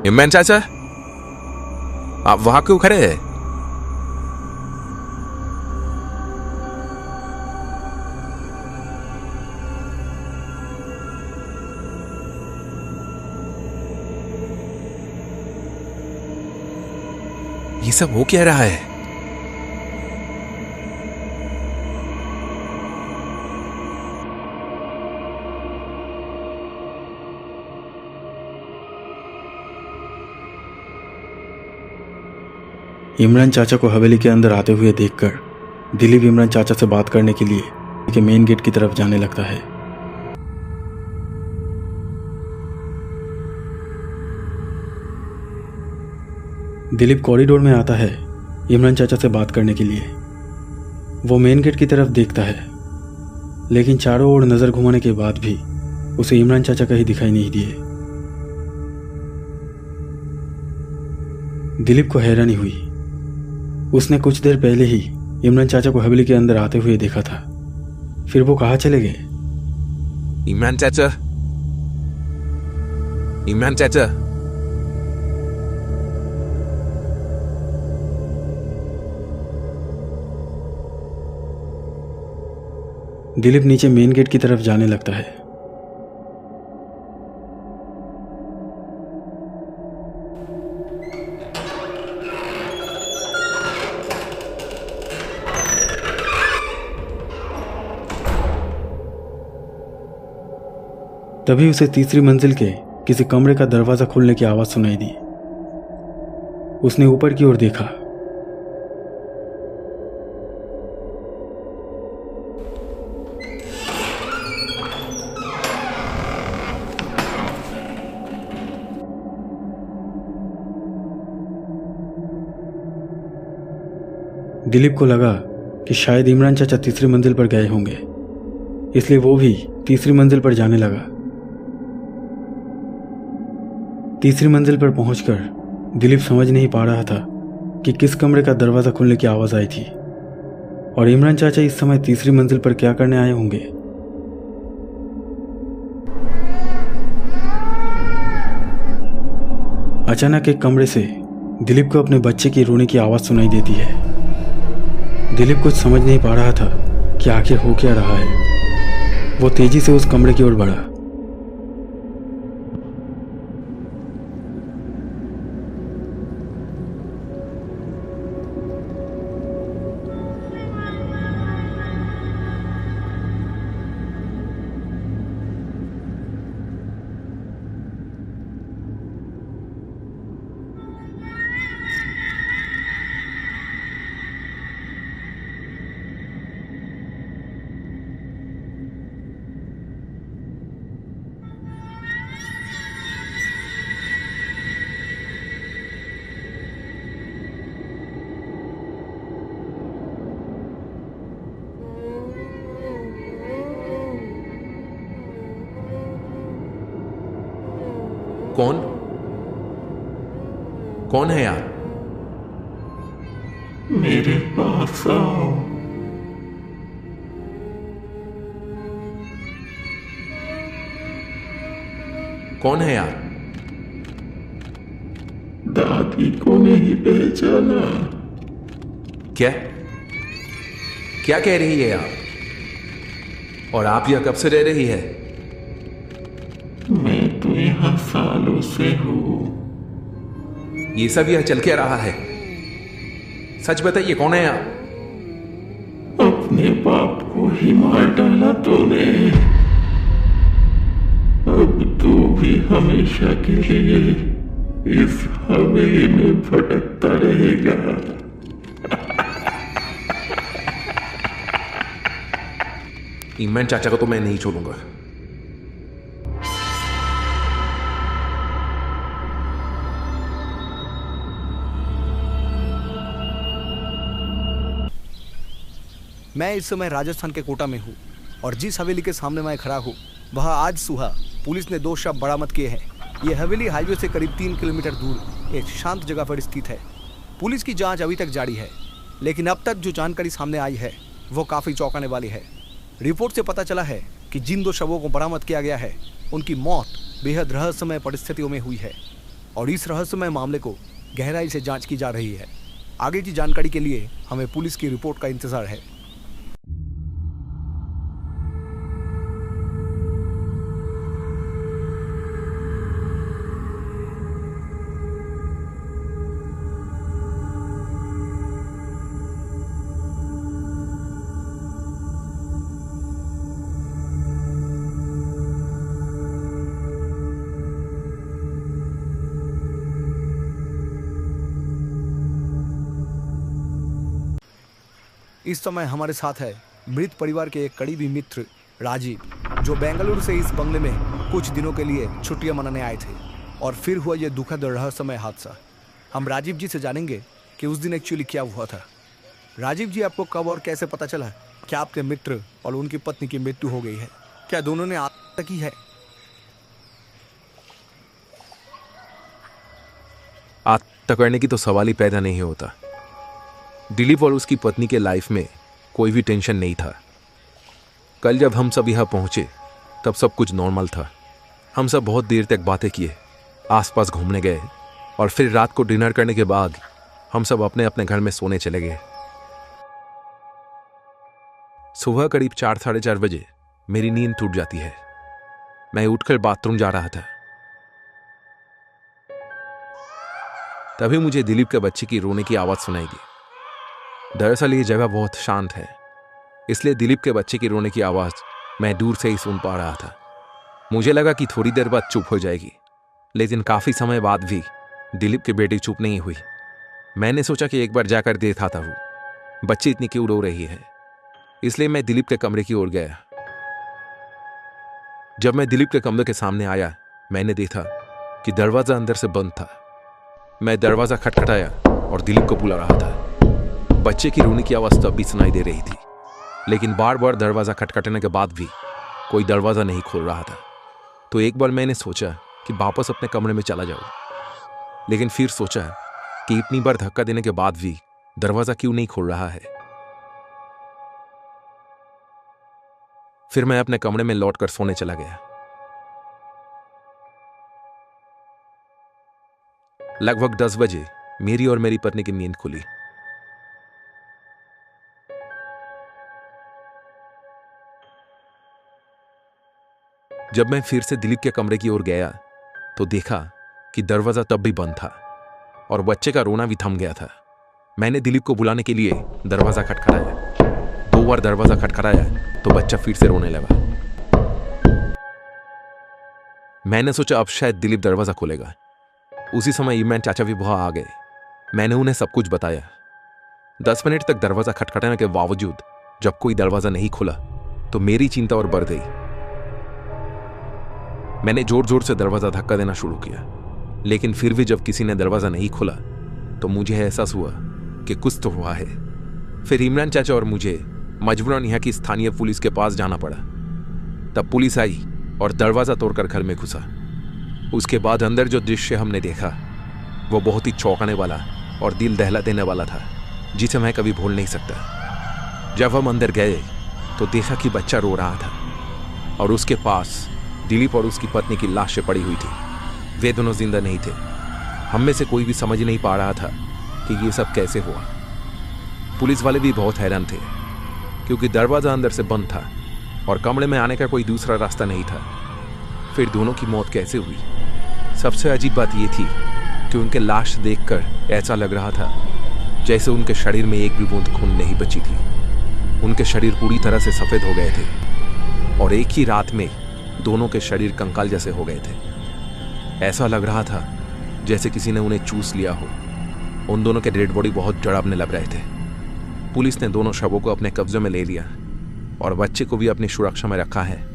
इमरान चाचा, आप वहां क्यों खड़े हैं? ये सब हो क्या रहा है? इमरान चाचा को हवेली के अंदर आते हुए देखकर दिलीप इमरान चाचा से बात करने के लिए मेन गेट की तरफ जाने लगता है। दिलीप कॉरिडोर में आता है इमरान चाचा से बात करने के लिए। वो मेन गेट की तरफ देखता है, लेकिन चारों ओर नजर घुमाने के बाद भी उसे इमरान चाचा कहीं दिखाई नहीं दिए। दिलीप को हैरानी हुई। उसने कुछ देर पहले ही इमरान चाचा को हवेली के अंदर आते हुए देखा था, फिर वो कहाँ चले गए? इमरान चाचा, इमरान चाचा। दिलीप नीचे मेन गेट की तरफ जाने लगता है। तभी उसे तीसरी मंजिल के किसी कमरे का दरवाजा खुलने की आवाज सुनाई दी। उसने ऊपर की ओर देखा। दिलीप को लगा कि शायद इमरान चाचा तीसरी मंजिल पर गए होंगे, इसलिए वो भी तीसरी मंजिल पर जाने लगा। तीसरी मंजिल पर पहुंचकर दिलीप समझ नहीं पा रहा था कि किस कमरे का दरवाजा खुलने की आवाज आई थी और इमरान चाचा इस समय तीसरी मंजिल पर क्या करने आए होंगे। अचानक एक कमरे से दिलीप को अपने बच्चे की रोने की आवाज सुनाई देती है। दिलीप कुछ समझ नहीं पा रहा था कि आखिर हो क्या रहा है। वो तेजी से उस कमरे की ओर बढ़ा। कौन कौन है यार? मेरे पास आओ। कौन है यार? दादी को नहीं पहचाना? क्या क्या कह रही है आप? और आप यह कब से रह रही है? मैं तो यहाँ सालों से हूँ। ये सब यह चल क्या रहा है? सच बताइए, कौन है आप? अपने बाप को ही मार डाला तूने। अब तू भी हमेशा के लिए इस हवेली में भटकता रहेगा। इमरान चाचा को तो मैं नहीं छोड़ूंगा। मैं इस समय राजस्थान के कोटा में हूँ और जिस हवेली के सामने मैं खड़ा हूँ वहाँ आज सुबह पुलिस ने 2 शव बरामद किए हैं। ये हवेली हाईवे से करीब 3 किलोमीटर दूर एक शांत जगह पर स्थित है। पुलिस की जांच अभी तक जारी है, लेकिन अब तक जो जानकारी सामने आई है वो काफ़ी चौंकाने वाली है। रिपोर्ट से पता चला है कि जिन 2 शवों को बरामद किया गया है उनकी मौत बेहद रहस्यमय परिस्थितियों में हुई है। और इस रहस्यमय मामले को गहराई से जांच की जा रही है। आगे की जानकारी के लिए हमें पुलिस की रिपोर्ट का इंतजार है। इस समय हमारे साथ है मृत परिवार के एक करीबी मित्र राजीव, जो बेंगलुरु से इस बंगले में कुछ दिनों के लिए छुट्टियां मनाने आए थे और फिर हुआ यह दुखद और रहस्यमय हादसा। हम राजीव जी से जानेंगे कि उस दिन एक्चुअली क्या हुआ था। राजीव जी, आपको कब और कैसे पता चला क्या आपके मित्र और उनकी पत्नी की मृत्यु हो गई है? क्या दोनों ने आत्महत्या की है? आत्महत्या करने की तो सवाल ही पैदा नहीं होता। दिलीप और उसकी पत्नी के लाइफ में कोई भी टेंशन नहीं था। कल जब हम सब यहाँ पहुंचे तब सब कुछ नॉर्मल था। हम सब बहुत देर तक बातें किए, आसपास घूमने गए और फिर रात को डिनर करने के बाद हम सब अपने अपने घर में सोने चले गए। सुबह करीब 4-4:30 बजे मेरी नींद टूट जाती है। मैं उठकर बाथरूम जा रहा था, तभी मुझे दिलीप के बच्चे की रोने की आवाज सुनाई दी। दरअसल ये जगह बहुत शांत है, इसलिए दिलीप के बच्चे की रोने की आवाज मैं दूर से ही सुन पा रहा था। मुझे लगा कि थोड़ी देर बाद चुप हो जाएगी, लेकिन काफी समय बाद भी दिलीप की बेटी चुप नहीं हुई। मैंने सोचा कि एक बार जाकर देखता हूं बच्ची इतनी क्यों रो रही है, इसलिए मैं दिलीप के कमरे की ओर गया। जब मैं दिलीप के कमरे के सामने आया, मैंने देखा कि दरवाजा अंदर से बंद था। मैं दरवाजा खटखटाया और दिलीप को बुला रहा था। बच्चे की रोने की आवाज तब भी सुनाई दे रही थी, लेकिन बार बार दरवाजा खटखटाने के बाद भी कोई दरवाजा नहीं खोल रहा था। तो एक बार मैंने सोचा कि वापस अपने कमरे में चला जाऊं, लेकिन फिर सोचा कि इतनी बार धक्का देने के बाद भी दरवाजा क्यों नहीं खोल रहा है। फिर मैं अपने कमरे में लौटकर सोने चला गया। लगभग 10 बजे मेरी और मेरी पत्नी की नींद खुली। जब मैं फिर से दिलीप के कमरे की ओर गया तो देखा कि दरवाजा तब भी बंद था और बच्चे का रोना भी थम गया था। मैंने दिलीप को बुलाने के लिए दरवाजा खटखटाया। 2 बार दरवाजा खटखटाया तो बच्चा फिर से रोने लगा। मैंने सोचा अब शायद दिलीप दरवाजा खोलेगा। उसी समय इमरान चाचा भी वहां आ गए। मैंने उन्हें सब कुछ बताया। 10 मिनट तक दरवाजा खटखटाने के बावजूद जब कोई दरवाजा नहीं खुला तो मेरी चिंता और बढ़ गई। मैंने जोर जोर से दरवाजा धक्का देना शुरू किया, लेकिन फिर भी जब किसी ने दरवाजा नहीं खोला तो मुझे एहसास हुआ कि कुछ तो हुआ है। फिर इमरान चाचा और मुझे मजबूरन यहाँ की स्थानीय पुलिस के पास जाना पड़ा। तब पुलिस आई और दरवाजा तोड़कर घर में घुसा। उसके बाद अंदर जो दृश्य हमने देखा वो बहुत ही चौंकाने वाला और दिल दहला देने वाला था, जिसे मैं कभी भूल नहीं सकता। जब हम अंदर गए तो देखा कि बच्चा रो रहा था और उसके पास दिलीप और उसकी पत्नी की लाशें पड़ी हुई थी। वे दोनों जिंदा नहीं थे। हम में से कोई भी समझ नहीं पा रहा था कि ये सब कैसे हुआ। पुलिस वाले भी बहुत हैरान थे, क्योंकि दरवाजा अंदर से बंद था और कमरे में आने का कोई दूसरा रास्ता नहीं था। फिर दोनों की मौत कैसे हुई? सबसे अजीब बात यह थी कि उनके लाश देखकर ऐसा लग रहा था जैसे उनके शरीर में एक भी बूंद खून नहीं बची थी। उनके शरीर पूरी तरह से सफेद हो गए थे और एक ही रात में दोनों के शरीर कंकाल जैसे हो गए थे। ऐसा लग रहा था जैसे किसी ने उन्हें चूस लिया हो। उन दोनों के डेड बॉडी बहुत डरावने लग रहे थे। पुलिस ने दोनों शवों को अपने कब्जे में ले लिया और बच्चे को भी अपनी सुरक्षा में रखा है।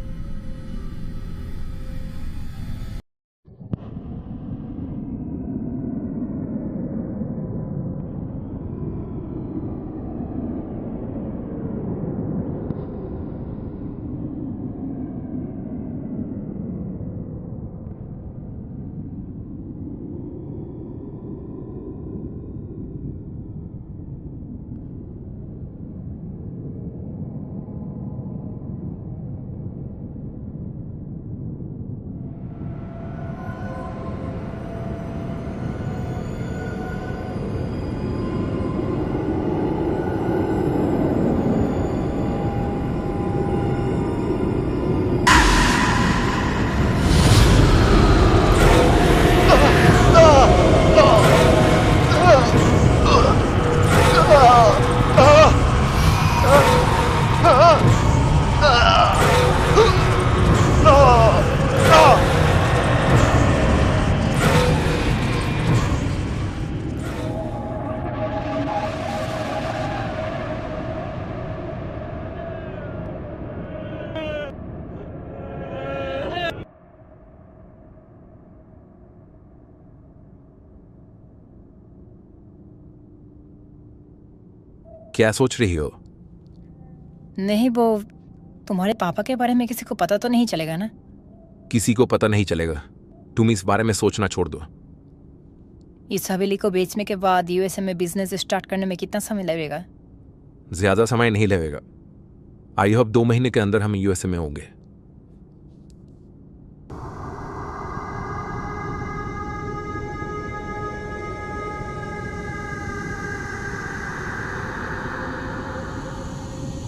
क्या सोच रही हो? नहीं, वो तुम्हारे पापा के बारे में किसी को पता तो नहीं चलेगा ना? किसी को पता नहीं चलेगा। तुम इस बारे में सोचना छोड़ दो। इस हवेली को बेचने के बाद यूएसए में बिजनेस स्टार्ट करने में कितना समय लगेगा? ज्यादा समय नहीं लगेगा। आई होप 2 महीने के अंदर हम यूएसए में होंगे।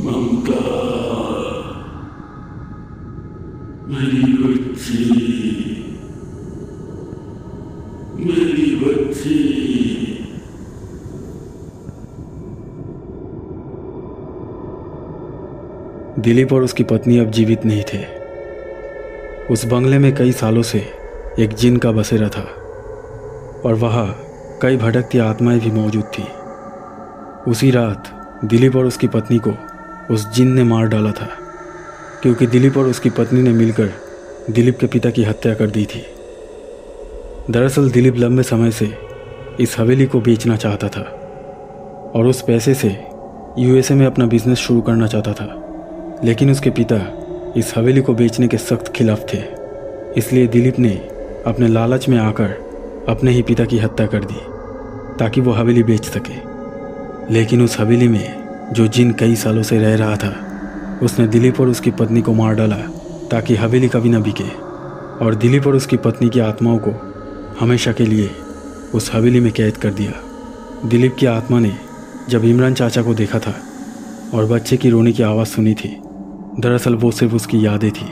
ममता, मेरी बच्ची, मेरी बच्ची। दिलीप और उसकी पत्नी अब जीवित नहीं थे। उस बंगले में कई सालों से एक जिन का बसेरा था और वहाँ कई भटकती आत्माएं भी मौजूद थी। उसी रात दिलीप और उसकी पत्नी को उस जिन ने मार डाला था, क्योंकि दिलीप और उसकी पत्नी ने मिलकर दिलीप के पिता की हत्या कर दी थी। दरअसल दिलीप लंबे समय से इस हवेली को बेचना चाहता था और उस पैसे से यूएसए में अपना बिजनेस शुरू करना चाहता था, लेकिन उसके पिता इस हवेली को बेचने के सख्त खिलाफ थे। इसलिए दिलीप ने अपने लालच में आकर अपने ही पिता की हत्या कर दी ताकि वो हवेली बेच सके। लेकिन उस हवेली में जो जिन कई सालों से रह रहा था, उसने दिलीप और उसकी पत्नी को मार डाला ताकि हवेली कभी न बिके और दिलीप और उसकी पत्नी की आत्माओं को हमेशा के लिए उस हवेली में कैद कर दिया। दिलीप की आत्मा ने जब इमरान चाचा को देखा था और बच्चे की रोने की आवाज़ सुनी थी, दरअसल वो सिर्फ उसकी यादें थी।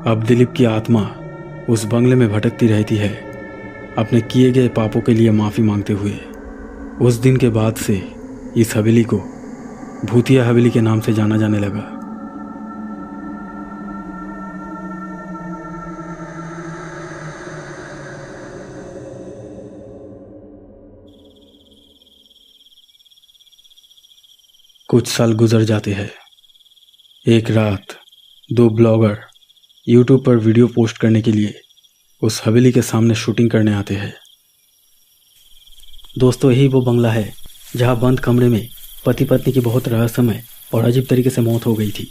अब दिलीप की आत्मा उस बंगले में भटकती रहती है, अपने किए गए पापों के लिए माफ़ी मांगते हुए। उस दिन के बाद से इस हवेली को भूतिया हवेली के नाम से जाना जाने लगा। कुछ साल गुजर जाते हैं। एक रात 2 ब्लॉगर यूट्यूब पर वीडियो पोस्ट करने के लिए उस हवेली के सामने शूटिंग करने आते हैं। दोस्तों, यही वो बंगला है जहां बंद कमरे में पति पत्नी की बहुत रहस्यमय और अजीब तरीके से मौत हो गई थी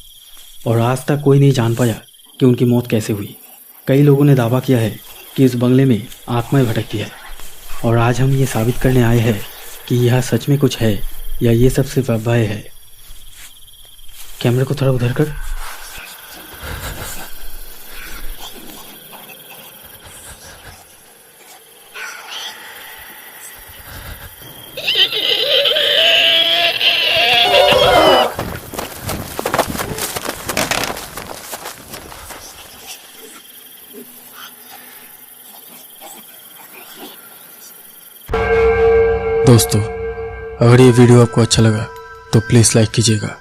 और आज तक कोई नहीं जान पाया कि उनकी मौत कैसे हुई। कई लोगों ने दावा किया है कि इस बंगले में आत्माएं भटकती है और आज हम ये साबित करने आए हैं कि यह सच में कुछ है या ये सब सिर्फ अफवाह है। कैमरे को थोड़ा उधर कर। दोस्तों, अगर ये वीडियो आपको अच्छा लगा तो प्लीज़ लाइक कीजिएगा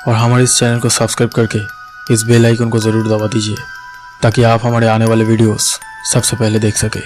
और हमारे इस चैनल को सब्सक्राइब करके इस बेल आइकन को ज़रूर दबा दीजिए ताकि आप हमारे आने वाले वीडियोस सबसे पहले देख सकें।